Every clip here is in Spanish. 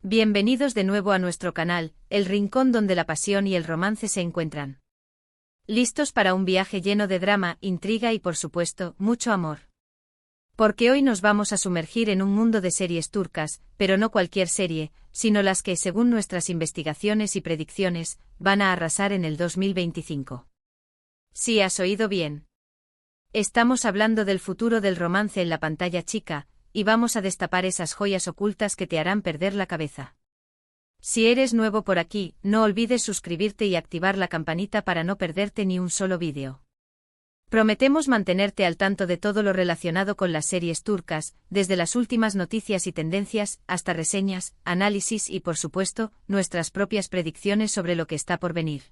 Bienvenidos de nuevo a nuestro canal, el rincón donde la pasión y el romance se encuentran. ¿Listos para un viaje lleno de drama, intriga y por supuesto, mucho amor? Porque hoy nos vamos a sumergir en un mundo de series turcas, pero no cualquier serie, sino las que, según nuestras investigaciones y predicciones, van a arrasar en el 2025. Sí, has oído bien. Estamos hablando del futuro del romance en la pantalla chica, y vamos a destapar esas joyas ocultas que te harán perder la cabeza. Si eres nuevo por aquí, no olvides suscribirte y activar la campanita para no perderte ni un solo vídeo. Prometemos mantenerte al tanto de todo lo relacionado con las series turcas, desde las últimas noticias y tendencias, hasta reseñas, análisis y por supuesto, nuestras propias predicciones sobre lo que está por venir.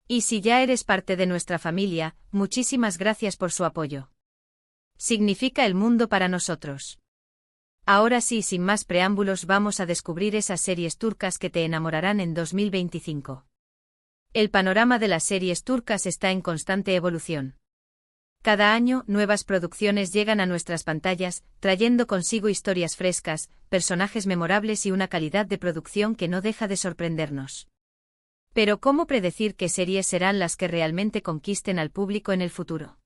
Y si ya eres parte de nuestra familia, muchísimas gracias por su apoyo. Significa el mundo para nosotros. Ahora sí, sin más preámbulos, vamos a descubrir esas series turcas que te enamorarán en 2025. El panorama de las series turcas está en constante evolución. Cada año, nuevas producciones llegan a nuestras pantallas, trayendo consigo historias frescas, personajes memorables y una calidad de producción que no deja de sorprendernos. Pero ¿cómo predecir qué series serán las que realmente conquisten al público en el futuro?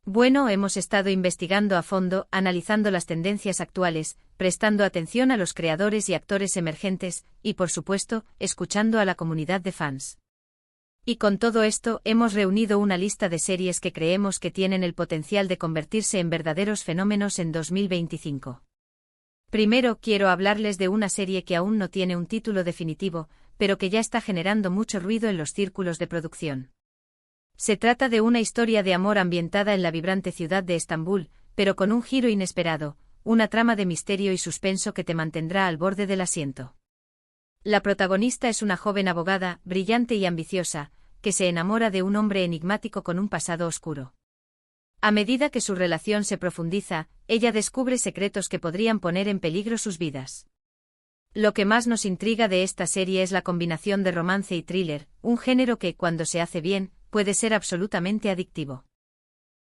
Bueno, hemos estado investigando a fondo, analizando las tendencias actuales, prestando atención a los creadores y actores emergentes, y por supuesto, escuchando a la comunidad de fans. Y con todo esto, hemos reunido una lista de series que creemos que tienen el potencial de convertirse en verdaderos fenómenos en 2025. Primero, quiero hablarles de una serie que aún no tiene un título definitivo, pero que ya está generando mucho ruido en los círculos de producción. Se trata de una historia de amor ambientada en la vibrante ciudad de Estambul, pero con un giro inesperado, una trama de misterio y suspenso que te mantendrá al borde del asiento. La protagonista es una joven abogada, brillante y ambiciosa, que se enamora de un hombre enigmático con un pasado oscuro. A medida que su relación se profundiza, ella descubre secretos que podrían poner en peligro sus vidas. Lo que más nos intriga de esta serie es la combinación de romance y thriller, un género que, cuando se hace bien, puede ser absolutamente adictivo.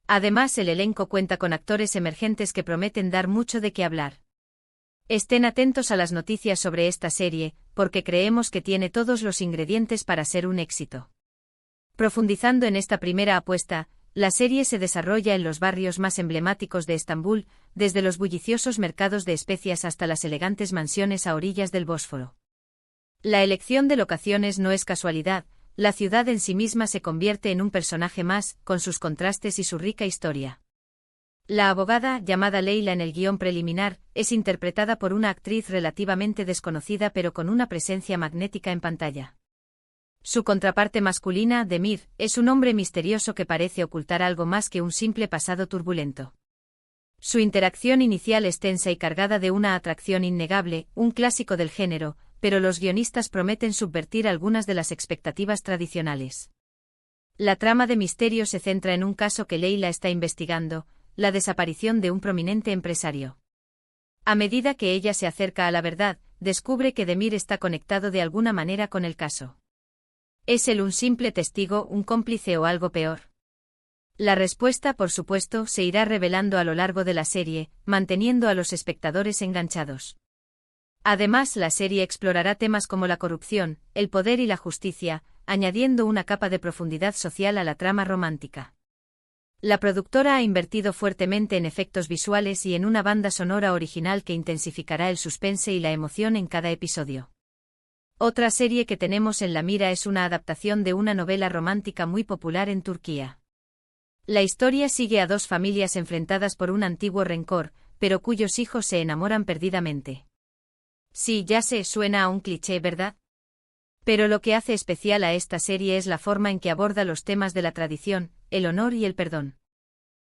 Además, el elenco cuenta con actores emergentes que prometen dar mucho de qué hablar. Estén atentos a las noticias sobre esta serie, porque creemos que tiene todos los ingredientes para ser un éxito. Profundizando en esta primera apuesta, la serie se desarrolla en los barrios más emblemáticos de Estambul, desde los bulliciosos mercados de especias hasta las elegantes mansiones a orillas del Bósforo. La elección de locaciones no es casualidad. La ciudad en sí misma se convierte en un personaje más, con sus contrastes y su rica historia. La abogada, llamada Leyla en el guión preliminar, es interpretada por una actriz relativamente desconocida pero con una presencia magnética en pantalla. Su contraparte masculina, Demir, es un hombre misterioso que parece ocultar algo más que un simple pasado turbulento. Su interacción inicial es tensa y cargada de una atracción innegable, un clásico del género, pero los guionistas prometen subvertir algunas de las expectativas tradicionales. La trama de misterio se centra en un caso que Leyla está investigando, la desaparición de un prominente empresario. A medida que ella se acerca a la verdad, descubre que Demir está conectado de alguna manera con el caso. ¿Es él un simple testigo, un cómplice o algo peor? La respuesta, por supuesto, se irá revelando a lo largo de la serie, manteniendo a los espectadores enganchados. Además, la serie explorará temas como la corrupción, el poder y la justicia, añadiendo una capa de profundidad social a la trama romántica. La productora ha invertido fuertemente en efectos visuales y en una banda sonora original que intensificará el suspense y la emoción en cada episodio. Otra serie que tenemos en la mira es una adaptación de una novela romántica muy popular en Turquía. La historia sigue a dos familias enfrentadas por un antiguo rencor, pero cuyos hijos se enamoran perdidamente. Sí, ya sé, suena a un cliché, ¿verdad? Pero lo que hace especial a esta serie es la forma en que aborda los temas de la tradición, el honor y el perdón.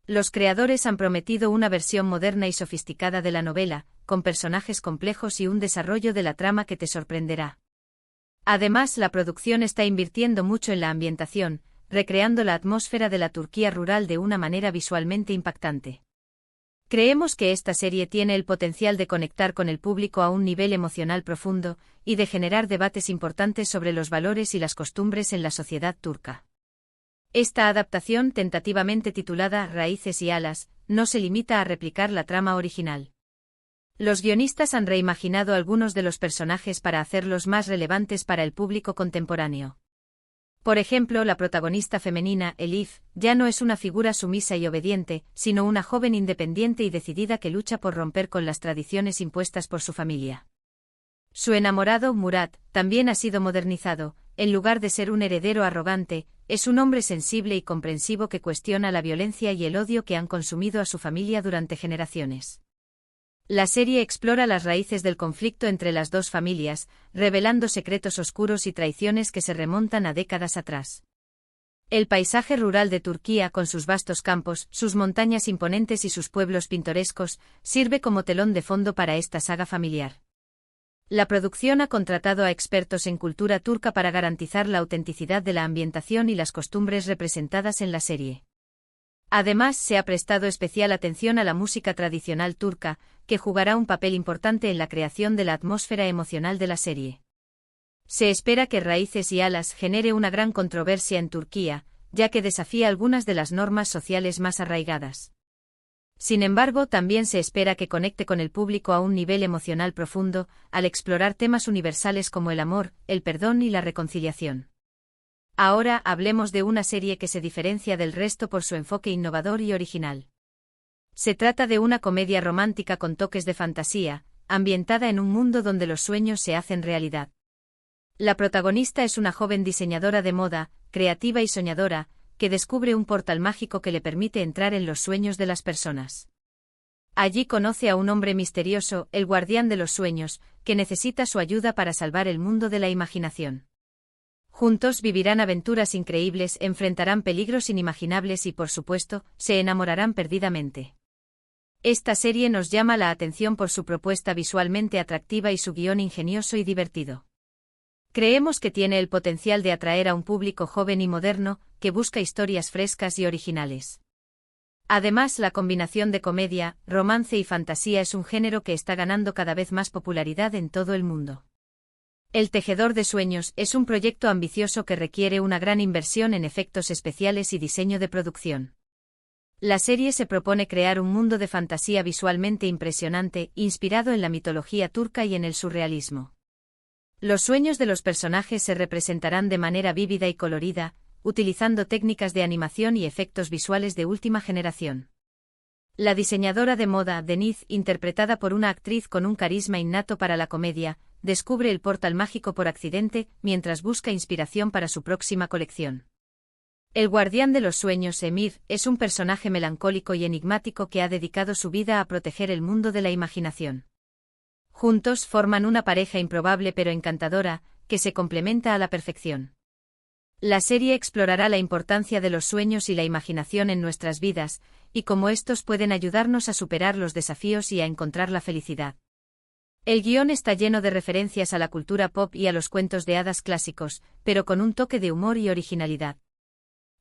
Los creadores han prometido una versión moderna y sofisticada de la novela, con personajes complejos y un desarrollo de la trama que te sorprenderá. Además, la producción está invirtiendo mucho en la ambientación, recreando la atmósfera de la Turquía rural de una manera visualmente impactante. Creemos que esta serie tiene el potencial de conectar con el público a un nivel emocional profundo, y de generar debates importantes sobre los valores y las costumbres en la sociedad turca. Esta adaptación, tentativamente titulada Raíces y alas, no se limita a replicar la trama original. Los guionistas han reimaginado algunos de los personajes para hacerlos más relevantes para el público contemporáneo. Por ejemplo, la protagonista femenina, Elif, ya no es una figura sumisa y obediente, sino una joven independiente y decidida que lucha por romper con las tradiciones impuestas por su familia. Su enamorado, Murat, también ha sido modernizado. En lugar de ser un heredero arrogante, es un hombre sensible y comprensivo que cuestiona la violencia y el odio que han consumido a su familia durante generaciones. La serie explora las raíces del conflicto entre las dos familias, revelando secretos oscuros y traiciones que se remontan a décadas atrás. El paisaje rural de Turquía, con sus vastos campos, sus montañas imponentes y sus pueblos pintorescos, sirve como telón de fondo para esta saga familiar. La producción ha contratado a expertos en cultura turca para garantizar la autenticidad de la ambientación y las costumbres representadas en la serie. Además, se ha prestado especial atención a la música tradicional turca, que jugará un papel importante en la creación de la atmósfera emocional de la serie. Se espera que Raíces y Alas genere una gran controversia en Turquía, ya que desafía algunas de las normas sociales más arraigadas. Sin embargo, también se espera que conecte con el público a un nivel emocional profundo, al explorar temas universales como el amor, el perdón y la reconciliación. Ahora hablemos de una serie que se diferencia del resto por su enfoque innovador y original. Se trata de una comedia romántica con toques de fantasía, ambientada en un mundo donde los sueños se hacen realidad. La protagonista es una joven diseñadora de moda, creativa y soñadora, que descubre un portal mágico que le permite entrar en los sueños de las personas. Allí conoce a un hombre misterioso, el guardián de los sueños, que necesita su ayuda para salvar el mundo de la imaginación. Juntos vivirán aventuras increíbles, enfrentarán peligros inimaginables y, por supuesto, se enamorarán perdidamente. Esta serie nos llama la atención por su propuesta visualmente atractiva y su guión ingenioso y divertido. Creemos que tiene el potencial de atraer a un público joven y moderno, que busca historias frescas y originales. Además, la combinación de comedia, romance y fantasía es un género que está ganando cada vez más popularidad en todo el mundo. El Tejedor de Sueños es un proyecto ambicioso que requiere una gran inversión en efectos especiales y diseño de producción. La serie se propone crear un mundo de fantasía visualmente impresionante, inspirado en la mitología turca y en el surrealismo. Los sueños de los personajes se representarán de manera vívida y colorida, utilizando técnicas de animación y efectos visuales de última generación. La diseñadora de moda, Denise, interpretada por una actriz con un carisma innato para la comedia, descubre el portal mágico por accidente, mientras busca inspiración para su próxima colección. El guardián de los sueños, Emir, es un personaje melancólico y enigmático que ha dedicado su vida a proteger el mundo de la imaginación. Juntos forman una pareja improbable pero encantadora, que se complementa a la perfección. La serie explorará la importancia de los sueños y la imaginación en nuestras vidas, y cómo estos pueden ayudarnos a superar los desafíos y a encontrar la felicidad. El guión está lleno de referencias a la cultura pop y a los cuentos de hadas clásicos, pero con un toque de humor y originalidad.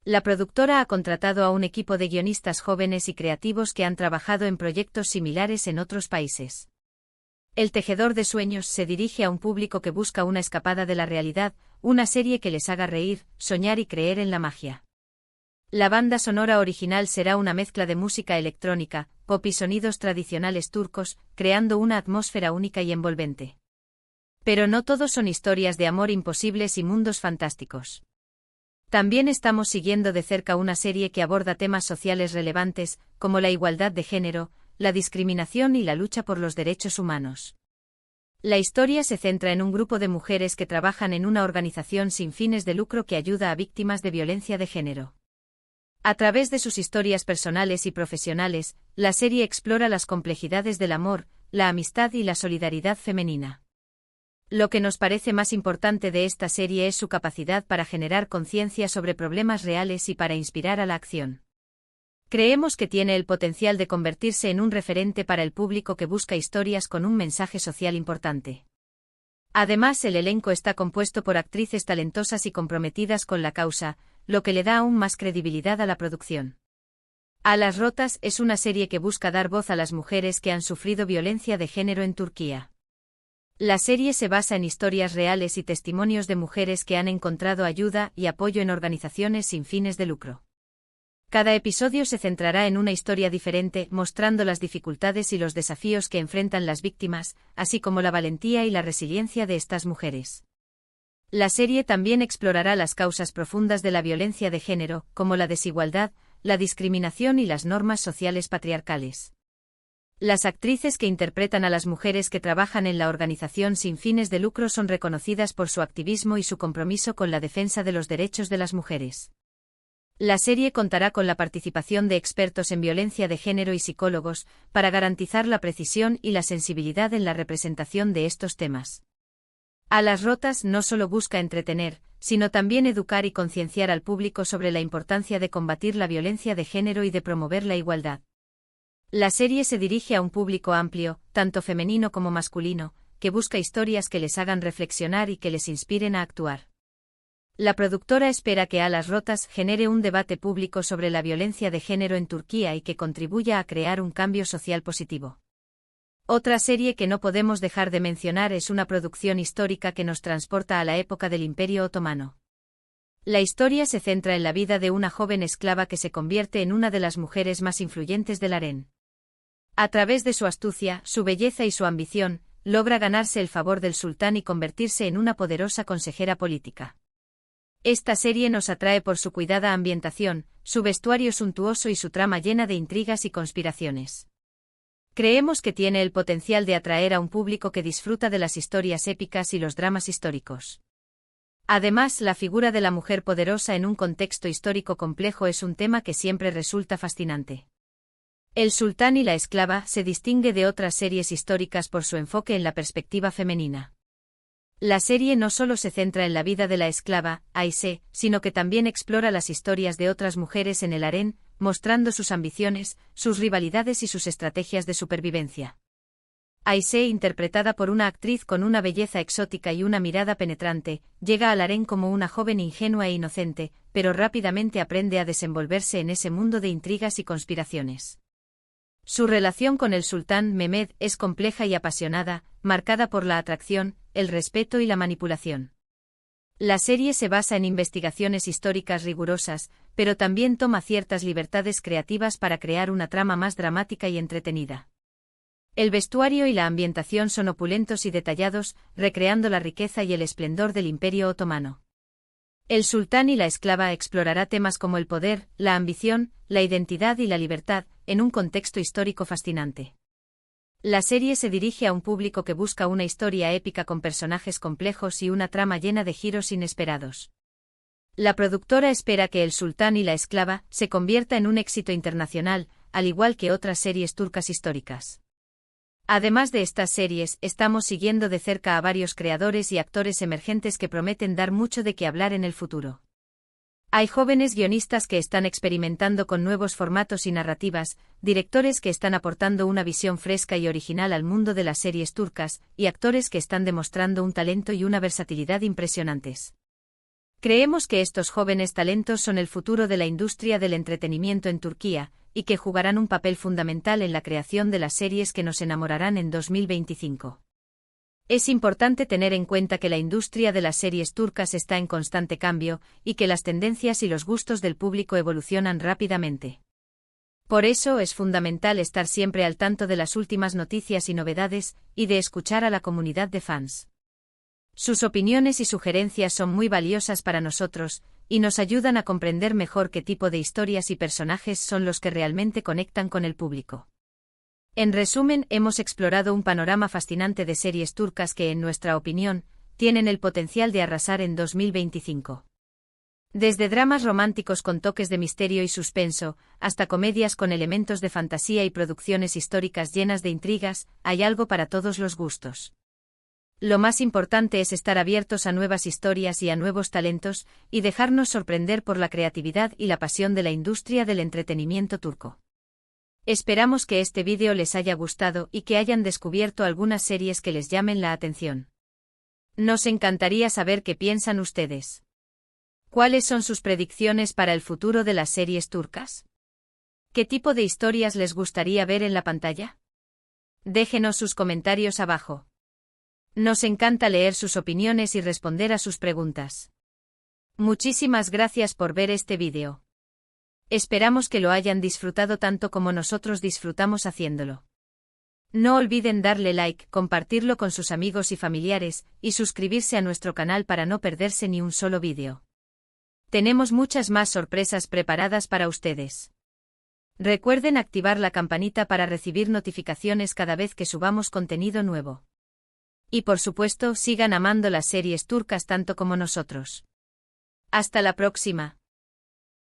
La productora ha contratado a un equipo de guionistas jóvenes y creativos que han trabajado en proyectos similares en otros países. El Tejedor de Sueños se dirige a un público que busca una escapada de la realidad, una serie que les haga reír, soñar y creer en la magia. La banda sonora original será una mezcla de música electrónica, pop y sonidos tradicionales turcos, creando una atmósfera única y envolvente. Pero no todos son historias de amor imposibles y mundos fantásticos. También estamos siguiendo de cerca una serie que aborda temas sociales relevantes, como la igualdad de género, la discriminación y la lucha por los derechos humanos. La historia se centra en un grupo de mujeres que trabajan en una organización sin fines de lucro que ayuda a víctimas de violencia de género. A través de sus historias personales y profesionales, la serie explora las complejidades del amor, la amistad y la solidaridad femenina. Lo que nos parece más importante de esta serie es su capacidad para generar conciencia sobre problemas reales y para inspirar a la acción. Creemos que tiene el potencial de convertirse en un referente para el público que busca historias con un mensaje social importante. Además, el elenco está compuesto por actrices talentosas y comprometidas con la causa, lo que le da aún más credibilidad a la producción. Alas rotas es una serie que busca dar voz a las mujeres que han sufrido violencia de género en Turquía. La serie se basa en historias reales y testimonios de mujeres que han encontrado ayuda y apoyo en organizaciones sin fines de lucro. Cada episodio se centrará en una historia diferente, mostrando las dificultades y los desafíos que enfrentan las víctimas, así como la valentía y la resiliencia de estas mujeres. La serie también explorará las causas profundas de la violencia de género, como la desigualdad, la discriminación y las normas sociales patriarcales. Las actrices que interpretan a las mujeres que trabajan en la organización sin fines de lucro son reconocidas por su activismo y su compromiso con la defensa de los derechos de las mujeres. La serie contará con la participación de expertos en violencia de género y psicólogos, para garantizar la precisión y la sensibilidad en la representación de estos temas. Alas Rotas no solo busca entretener, sino también educar y concienciar al público sobre la importancia de combatir la violencia de género y de promover la igualdad. La serie se dirige a un público amplio, tanto femenino como masculino, que busca historias que les hagan reflexionar y que les inspiren a actuar. La productora espera que Alas Rotas genere un debate público sobre la violencia de género en Turquía y que contribuya a crear un cambio social positivo. Otra serie que no podemos dejar de mencionar es una producción histórica que nos transporta a la época del Imperio Otomano. La historia se centra en la vida de una joven esclava que se convierte en una de las mujeres más influyentes del harén. A través de su astucia, su belleza y su ambición, logra ganarse el favor del sultán y convertirse en una poderosa consejera política. Esta serie nos atrae por su cuidada ambientación, su vestuario suntuoso y su trama llena de intrigas y conspiraciones. Creemos que tiene el potencial de atraer a un público que disfruta de las historias épicas y los dramas históricos. Además, la figura de la mujer poderosa en un contexto histórico complejo es un tema que siempre resulta fascinante. El sultán y la esclava se distingue de otras series históricas por su enfoque en la perspectiva femenina. La serie no solo se centra en la vida de la esclava, Aisé, sino que también explora las historias de otras mujeres en el harén, mostrando sus ambiciones, sus rivalidades y sus estrategias de supervivencia. Aisé, interpretada por una actriz con una belleza exótica y una mirada penetrante, llega al harén como una joven ingenua e inocente, pero rápidamente aprende a desenvolverse en ese mundo de intrigas y conspiraciones. Su relación con el sultán Mehmed es compleja y apasionada, marcada por la atracción, el respeto y la manipulación. La serie se basa en investigaciones históricas rigurosas, pero también toma ciertas libertades creativas para crear una trama más dramática y entretenida. El vestuario y la ambientación son opulentos y detallados, recreando la riqueza y el esplendor del Imperio Otomano. El sultán y la esclava explorará temas como el poder, la ambición, la identidad y la libertad, en un contexto histórico fascinante. La serie se dirige a un público que busca una historia épica con personajes complejos y una trama llena de giros inesperados. La productora espera que El sultán y la esclava se convierta en un éxito internacional, al igual que otras series turcas históricas. Además de estas series, estamos siguiendo de cerca a varios creadores y actores emergentes que prometen dar mucho de qué hablar en el futuro. Hay jóvenes guionistas que están experimentando con nuevos formatos y narrativas, directores que están aportando una visión fresca y original al mundo de las series turcas, y actores que están demostrando un talento y una versatilidad impresionantes. Creemos que estos jóvenes talentos son el futuro de la industria del entretenimiento en Turquía, y que jugarán un papel fundamental en la creación de las series que nos enamorarán en 2025. Es importante tener en cuenta que la industria de las series turcas está en constante cambio, y que las tendencias y los gustos del público evolucionan rápidamente. Por eso es fundamental estar siempre al tanto de las últimas noticias y novedades, y de escuchar a la comunidad de fans. Sus opiniones y sugerencias son muy valiosas para nosotros, y nos ayudan a comprender mejor qué tipo de historias y personajes son los que realmente conectan con el público. En resumen, hemos explorado un panorama fascinante de series turcas que, en nuestra opinión, tienen el potencial de arrasar en 2025. Desde dramas románticos con toques de misterio y suspenso, hasta comedias con elementos de fantasía y producciones históricas llenas de intrigas, hay algo para todos los gustos. Lo más importante es estar abiertos a nuevas historias y a nuevos talentos, y dejarnos sorprender por la creatividad y la pasión de la industria del entretenimiento turco. Esperamos que este vídeo les haya gustado y que hayan descubierto algunas series que les llamen la atención. Nos encantaría saber qué piensan ustedes. ¿Cuáles son sus predicciones para el futuro de las series turcas? ¿Qué tipo de historias les gustaría ver en la pantalla? Déjenos sus comentarios abajo. Nos encanta leer sus opiniones y responder a sus preguntas. Muchísimas gracias por ver este vídeo. Esperamos que lo hayan disfrutado tanto como nosotros disfrutamos haciéndolo. No olviden darle like, compartirlo con sus amigos y familiares, y suscribirse a nuestro canal para no perderse ni un solo vídeo. Tenemos muchas más sorpresas preparadas para ustedes. Recuerden activar la campanita para recibir notificaciones cada vez que subamos contenido nuevo. Y por supuesto, sigan amando las series turcas tanto como nosotros. Hasta la próxima.